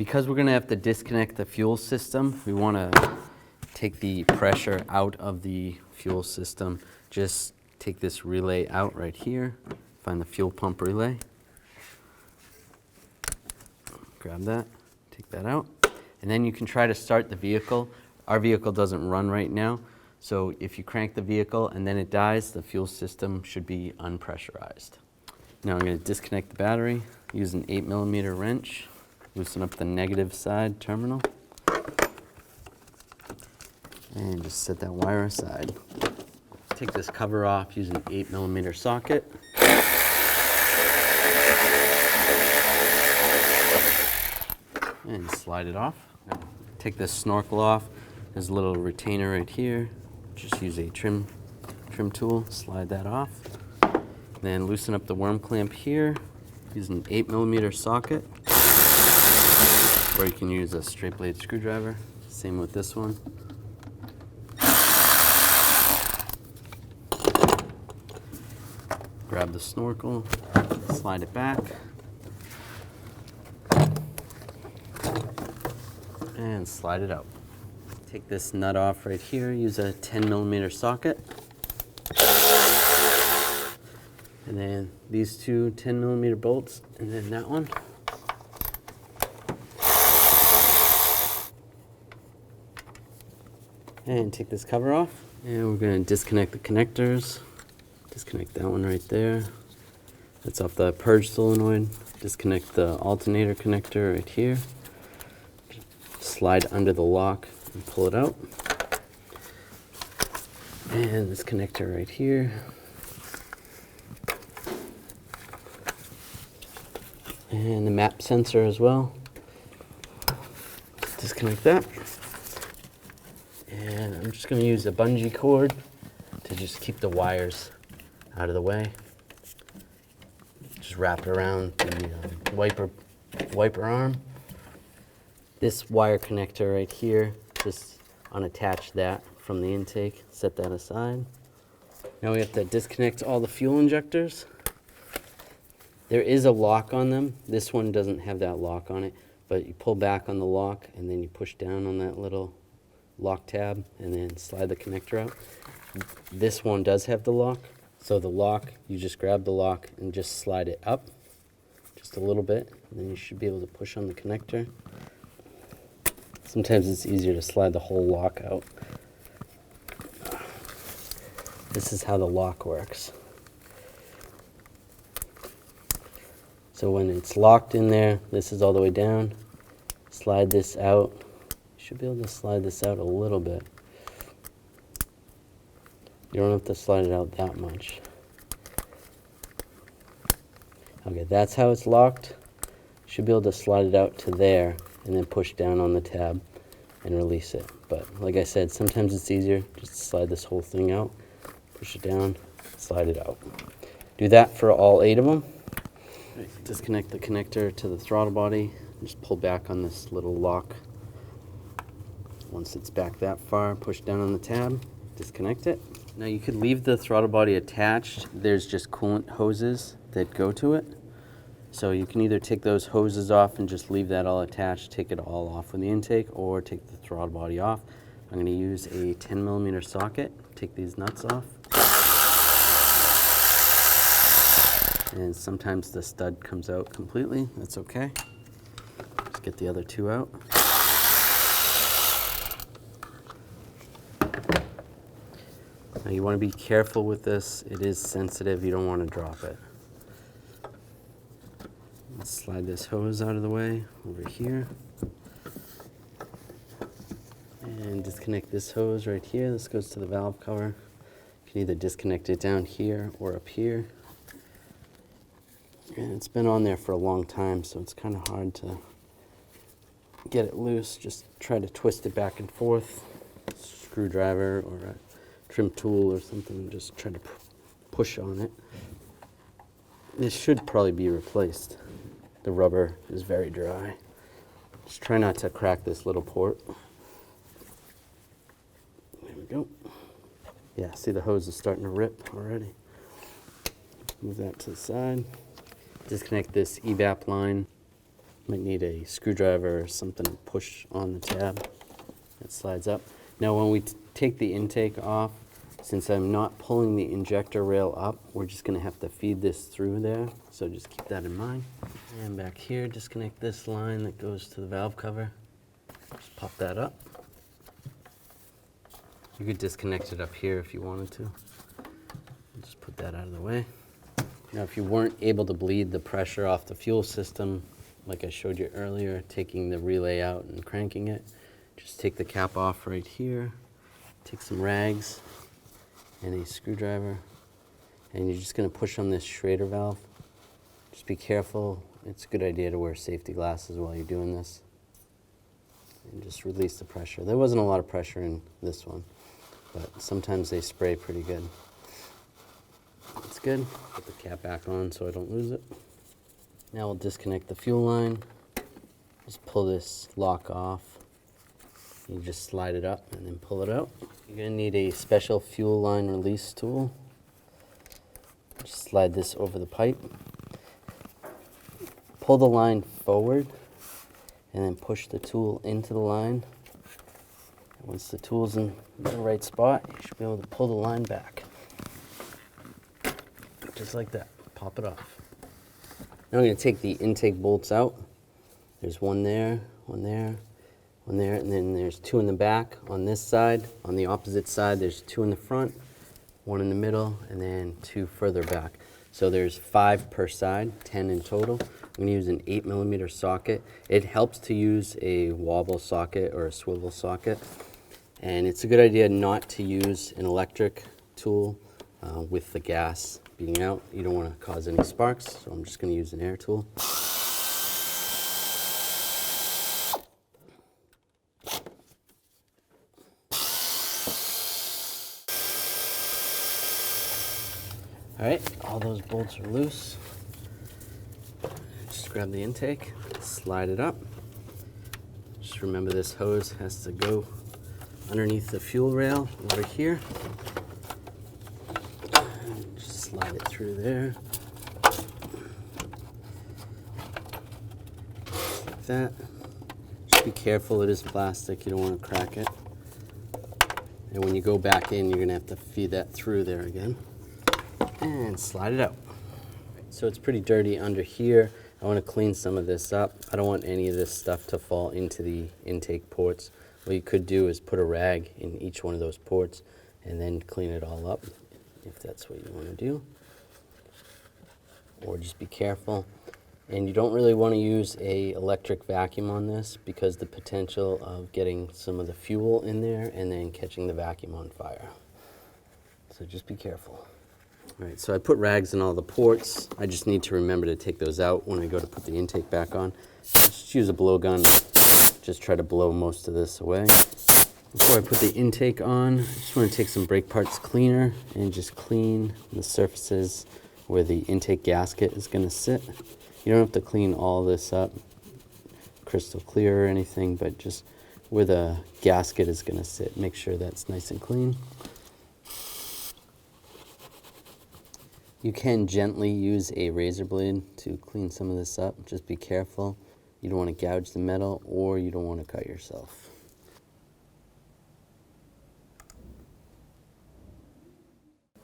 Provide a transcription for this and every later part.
Because we're gonna have to disconnect the fuel system, we wanna take the pressure out of the fuel system. Just take this relay out right here, find the fuel pump relay. Grab that, take that out. And then you can try to start the vehicle. Our vehicle doesn't run right now, so if you crank the vehicle and then it dies, the fuel system should be unpressurized. Now I'm going to disconnect the battery, use an 8mm wrench, loosen up the negative side terminal, and just set that wire aside. Take this cover off, use an 8mm socket. And slide it off. Take this snorkel off. There's a little retainer right here. Just use a trim tool, slide that off. Then loosen up the worm clamp here. Use an 8mm socket. Or you can use a straight blade screwdriver. Same with this one. Grab the snorkel, slide it back. And slide it out. Take this nut off right here, use a 10mm socket. And then these two 10mm bolts, and then that one. And take this cover off. And we're going to disconnect the connectors. Disconnect that one right there. That's off the purge solenoid. Disconnect the alternator connector right here. Slide under the lock and pull it out. And this connector right here. And the map sensor as well. Disconnect that. And I'm just going to use a bungee cord to just keep the wires out of the way. Just wrap it around the wiper arm. This wire connector right here, just unattach that from the intake, set that aside. Now we have to disconnect all the fuel injectors. There is a lock on them. This one doesn't have that lock on it, but you pull back on the lock and then you push down on that little lock tab and then slide the connector out. This one does have the lock. So the lock, you just grab the lock and just slide it up just a little bit, and then you should be able to push on the connector. Sometimes it's easier to slide the whole lock out. This is how the lock works. So when it's locked in there, this is all the way down. Slide this out. You should be able to slide this out a little bit. You don't have to slide it out that much. Okay, that's how it's locked. You should be able to slide it out to there and then push down on the tab and release it. But like I said, sometimes it's easier just to slide this whole thing out, push it down, slide it out. Do that for all 8 of them. Right, disconnect the connector to the throttle body. Just pull back on this little lock. Once it's back that far, push down on the tab, disconnect it. Now you could leave the throttle body attached. There's just coolant hoses that go to it. So you can either take those hoses off and just leave that all attached, take it all off with the intake, or take the throttle body off. I'm going to use a 10mm socket, take these nuts off. And sometimes the stud comes out completely, that's okay. Just get the other 2 out. Now you want to be careful with this. It is sensitive, you don't want to drop it. Let's slide this hose out of the way over here. And disconnect this hose right here. This goes to the valve cover. You can either disconnect it down here or up here. And it's been on there for a long time, so it's kind of hard to get it loose. Just try to twist it back and forth. Screwdriver or a trim tool or something, just try to push on it. This should probably be replaced. The rubber is very dry. Just try not to crack this little port. There we go. Yeah, see the hose is starting to rip already. Move that to the side. Disconnect this evap line. Might need a screwdriver or something to push on the tab. It slides up. Now when we take the intake off, since I'm not pulling the injector rail up, we're just gonna have to feed this through there. So just keep that in mind. And back here, disconnect this line that goes to the valve cover. Just pop that up. You could disconnect it up here if you wanted to. Just put that out of the way. Now if you weren't able to bleed the pressure off the fuel system, like I showed you earlier, taking the relay out and cranking it, just take the cap off right here, take some rags and a screwdriver, and you're just gonna push on this Schrader valve. Just be careful. It's a good idea to wear safety glasses while you're doing this. And just release the pressure. There wasn't a lot of pressure in this one, but sometimes they spray pretty good. That's good. Put the cap back on so I don't lose it. Now we'll disconnect the fuel line. Just pull this lock off. You just slide it up and then pull it out. You're gonna need a special fuel line release tool. Just slide this over the pipe. Pull the line forward and then push the tool into the line. Once the tool's in the right spot, you should be able to pull the line back. Just like that, pop it off. Now I'm gonna take the intake bolts out. There's one there, one there, one there, and then there's two in the back on this side. On the opposite side, there's two in the front, one in the middle, and then two further back. So there's 5 per side, 10 in total. I'm gonna use an 8mm socket. It helps to use a wobble socket or a swivel socket. And it's a good idea not to use an electric tool with the gas being out. You don't wanna cause any sparks, so I'm just gonna use an air tool. All right, all those bolts are loose. Just grab the intake, slide it up. Just remember this hose has to go underneath the fuel rail over here. Just slide it through there. Just like that. Just be careful, it is plastic, you don't want to crack it. And when you go back in, you're gonna have to feed that through there again. And slide it out. So it's pretty dirty under here. I want to clean some of this up. I don't want any of this stuff to fall into the intake ports. What you could do is put a rag in each one of those ports and then clean it all up if that's what you want to do. Or just be careful. And you don't really want to use an electric vacuum on this because the potential of getting some of the fuel in there and then catching the vacuum on fire. So just be careful. All right, so I put rags in all the ports. I just need to remember to take those out when I go to put the intake back on. Just use a blowgun. Just try to blow most of this away. Before I put the intake on, I just want to take some brake parts cleaner and just clean the surfaces where the intake gasket is going to sit. You don't have to clean all this up crystal clear or anything, but just where the gasket is going to sit, make sure that's nice and clean. You can gently use a razor blade to clean some of this up. Just be careful. You don't want to gouge the metal or you don't want to cut yourself.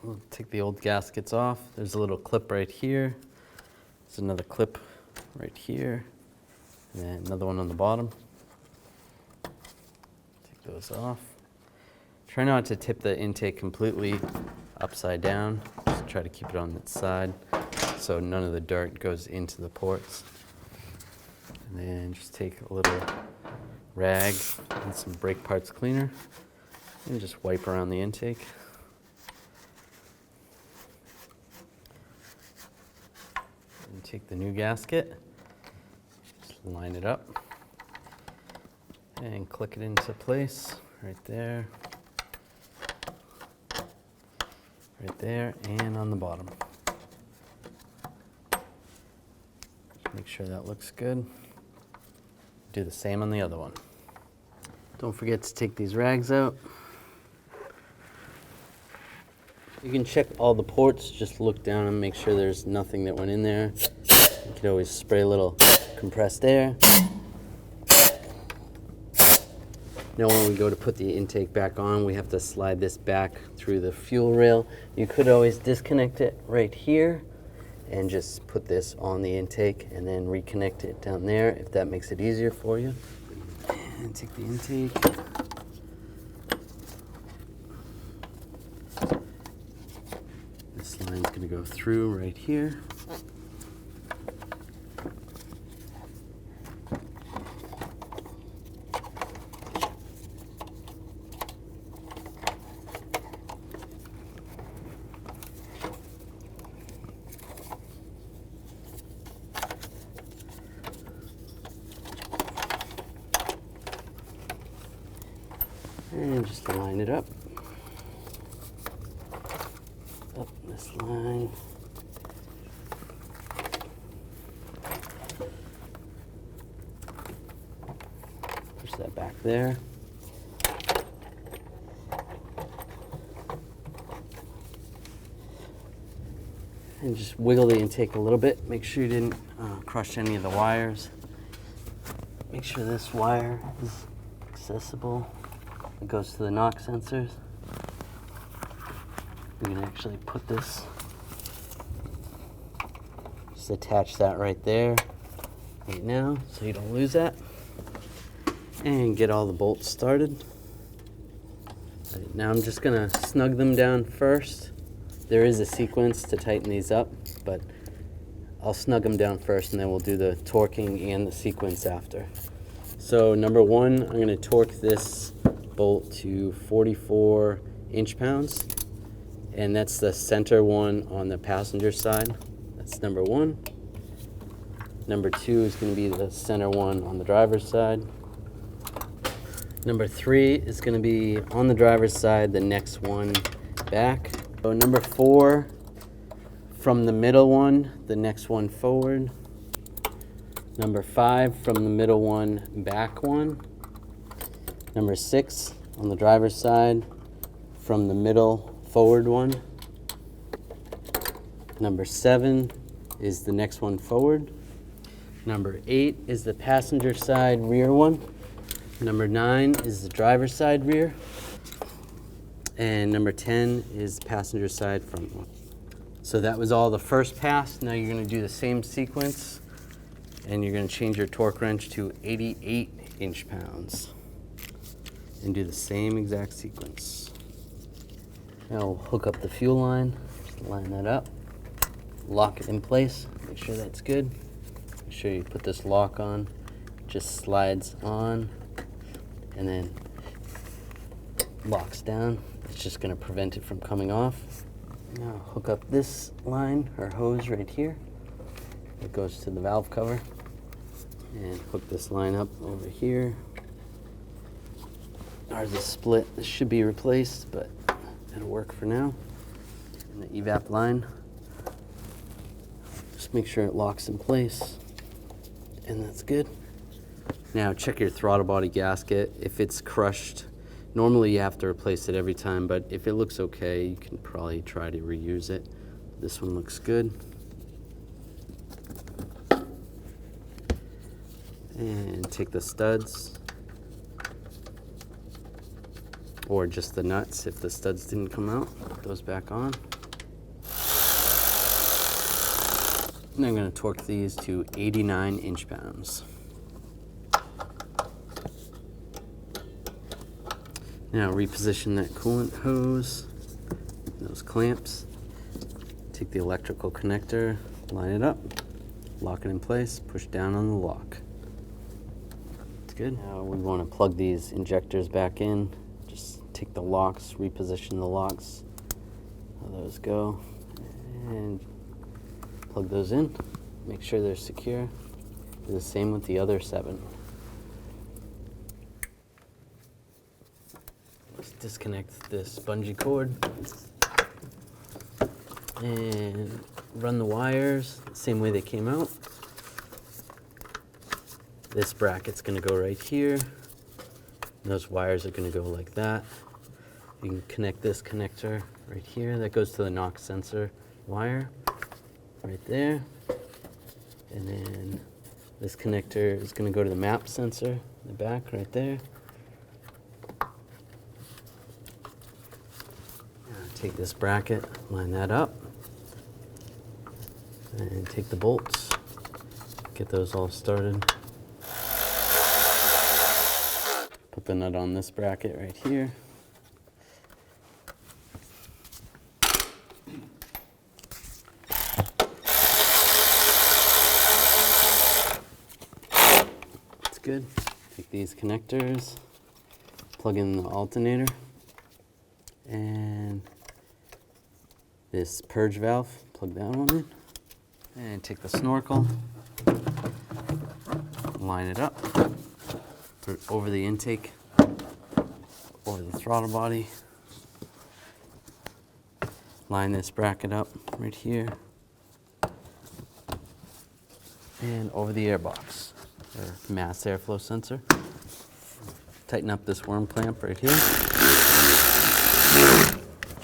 We'll take the old gaskets off. There's a little clip right here. There's another clip right here. And then another one on the bottom. Take those off. Try not to tip the intake completely upside down. Just try to keep it on its side so none of the dirt goes into the ports. And then just take a little rag and some brake parts cleaner and just wipe around the intake. And take the new gasket, just line it up and click it into place right there. Right there and on the bottom. Make sure that looks good. Do the same on the other one. Don't forget to take these rags out. You can check all the ports, just look down and make sure there's nothing that went in there. You can always spray a little compressed air. Now when we go to put the intake back on, we have to slide this back through the fuel rail. You could always disconnect it right here and just put this on the intake and then reconnect it down there if that makes it easier for you. And take the intake. This line's going to go through right here. And just line it up. Up this line. Push that back there. And just wiggle the intake a little bit. Make sure you didn't crush any of the wires. Make sure this wire is accessible. It goes to the knock sensors. We can actually put this, just attach that right there, right now, so you don't lose that. And get all the bolts started. Right, now I'm just gonna snug them down first. There is a sequence to tighten these up, but I'll snug them down first and then we'll do the torquing and the sequence after. So number one, I'm gonna torque this bolt to 44 inch-pounds, and that's the center one on the passenger side. That's number one. Number two is going to be the center one on the driver's side. Number three is going to be on the driver's side, the next one back. So number four, from the middle one, the next one forward. Number five, from the middle one, back one. Number six, on the driver's side, from the middle forward one. Number seven is the next one forward. Number eight is the passenger side rear one. Number nine is the driver's side rear. And number 10 is passenger side front one. So that was all the first pass. Now you're going to do the same sequence, and you're going to change your torque wrench to 88 inch-pounds. And do the same exact sequence. Now we'll hook up the fuel line, just line that up, lock it in place, make sure that's good. Make sure you put this lock on, it just slides on and then locks down. It's just going to prevent it from coming off. Now hook up this line or hose right here. It goes to the valve cover, and hook this line up over here. Ours is split. This should be replaced, but it'll work for now. And the evap line, just make sure it locks in place, and that's good. Now check your throttle body gasket. If it's crushed, normally you have to replace it every time, but if it looks okay, you can probably try to reuse it. This one looks good. And take the studs, or just the nuts if the studs didn't come out. Put those back on. And I'm going to torque these to 89 inch-pounds. Now reposition that coolant hose, those clamps. Take the electrical connector, line it up, lock it in place, push down on the lock. It's good. Now we want to plug these injectors back in. Just take the locks, reposition the locks, how those go, and plug those in. Make sure they're secure. Do the same with the other 7. Let's disconnect this bungee cord and run the wires the same way they came out. This bracket's going to go right here. And those wires are going to go like that. You can connect this connector right here. That goes to the knock sensor wire right there. And then This connector is going to go to the map sensor in the back right there. Take this bracket, line that up, and take the bolts, get those all started. Put the nut on this bracket right here. That's good. Take these connectors, plug in the alternator, and this purge valve, plug that one in, and take the snorkel, line it up, put it over the intake, over the throttle body, line this bracket up right here, and over the air box, or mass airflow sensor. Tighten up this worm clamp right here,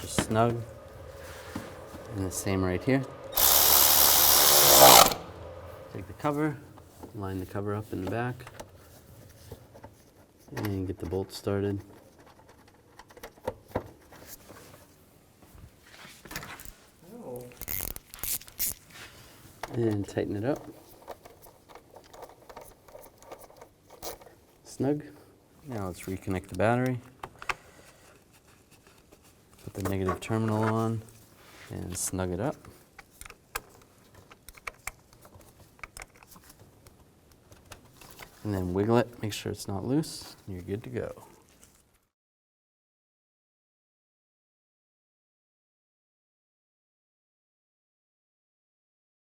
just snug. And the same right here. Take the cover, line the cover up in the back, and get the bolt started. Oh. And tighten it up. Snug. Now let's reconnect the battery. Put the negative terminal on and snug it up. And then wiggle it, make sure it's not loose, and you're good to go.